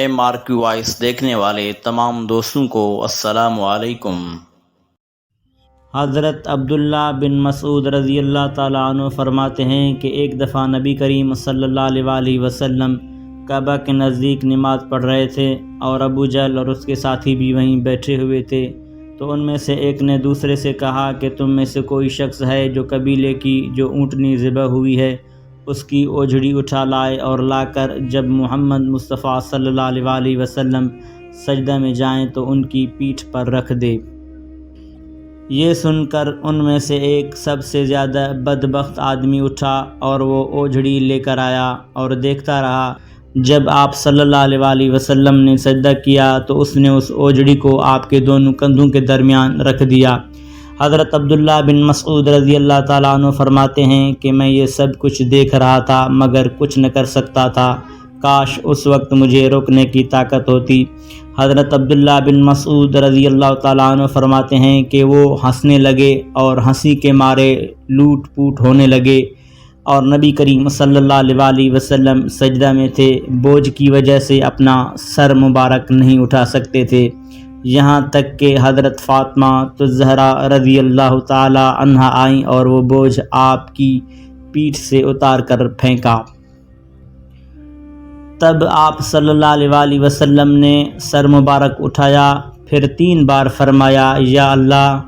MRQ voice دیکھنے والے تمام دوستوں کو السلام علیکم۔ حضرت عبداللہ بن مسعود رضی اللہ تعالیٰ عنہ فرماتے ہیں کہ ایک دفعہ نبی کریم صلی اللہ علیہ وسلم کعبہ کے نزدیک نماز پڑھ رہے تھے اور ابو جہل اور اس کے ساتھی بھی وہیں بیٹھے ہوئے تھے، تو ان میں سے ایک نے دوسرے سے کہا کہ تم میں سے کوئی شخص ہے جو قبیلے کی جو اونٹنی ذبح ہوئی ہے اس کی اوجھڑی اٹھا لائے اور لا کر جب محمد مصطفیٰ صلی اللہ علیہ وسلم سجدہ میں جائیں تو ان کی پیٹھ پر رکھ دے۔ یہ سن کر ان میں سے ایک سب سے زیادہ بدبخت آدمی اٹھا اور وہ اوجھڑی لے کر آیا اور دیکھتا رہا۔ جب آپ صلی اللہ علیہ وسلم نے سجدہ کیا تو اس نے اس اوجھڑی کو آپ کے دونوں کندھوں کے درمیان رکھ دیا۔ حضرت عبداللہ بن مسعود رضی اللہ تعالیٰ عنہ فرماتے ہیں کہ میں یہ سب کچھ دیکھ رہا تھا مگر کچھ نہ کر سکتا تھا، کاش اس وقت مجھے روکنے کی طاقت ہوتی۔ حضرت عبداللہ بن مسعود رضی اللہ تعالیٰ عنہ فرماتے ہیں کہ وہ ہنسنے لگے اور ہنسی کے مارے لوٹ پوٹ ہونے لگے، اور نبی کریم صلی اللہ علیہ وسلم سجدہ میں تھے، بوجھ کی وجہ سے اپنا سر مبارک نہیں اٹھا سکتے تھے، یہاں تک کہ حضرت فاطمہ الزہرا رضی اللہ تعالی عنہا آئیں اور وہ بوجھ آپ کی پیٹھ سے اتار کر پھینکا۔ تب آپ صلی اللہ علیہ وسلم نے سر مبارک اٹھایا، پھر 3 بار فرمایا، یا اللہ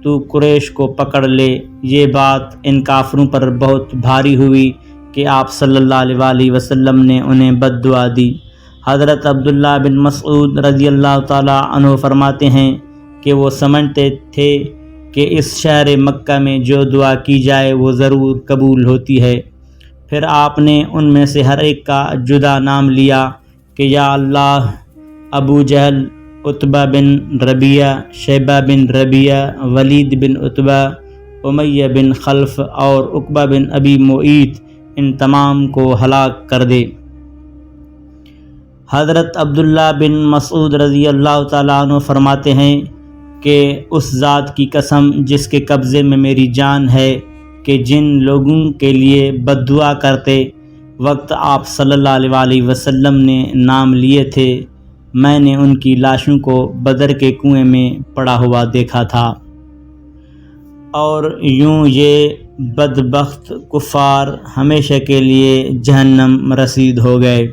تو قریش کو پکڑ لے۔ یہ بات ان کافروں پر بہت بھاری ہوئی کہ آپ صلی اللہ علیہ وسلم نے انہیں بد دعا دی۔ حضرت عبداللہ بن مسعود رضی اللہ تعالیٰ عنہ فرماتے ہیں کہ وہ سمجھتے تھے کہ اس شہر مکہ میں جو دعا کی جائے وہ ضرور قبول ہوتی ہے۔ پھر آپ نے ان میں سے ہر ایک کا جدا نام لیا کہ یا اللہ ابو جہل، عتبہ بن ربیعہ، شیبہ بن ربیعہ، ولید بن عتبہ، امیہ بن خلف اور عقبہ بن ابی معیط، ان تمام کو ہلاک کر دے۔ حضرت عبداللہ بن مسعود رضی اللہ تعالیٰ عنہ فرماتے ہیں کہ اس ذات کی قسم جس کے قبضے میں میری جان ہے کہ جن لوگوں کے لیے بد دعا کرتے وقت آپ صلی اللہ علیہ وسلم نے نام لیے تھے، میں نے ان کی لاشوں کو بدر کے کنویں میں پڑا ہوا دیکھا تھا، اور یوں یہ بدبخت کفار ہمیشہ کے لیے جہنم رسید ہو گئے۔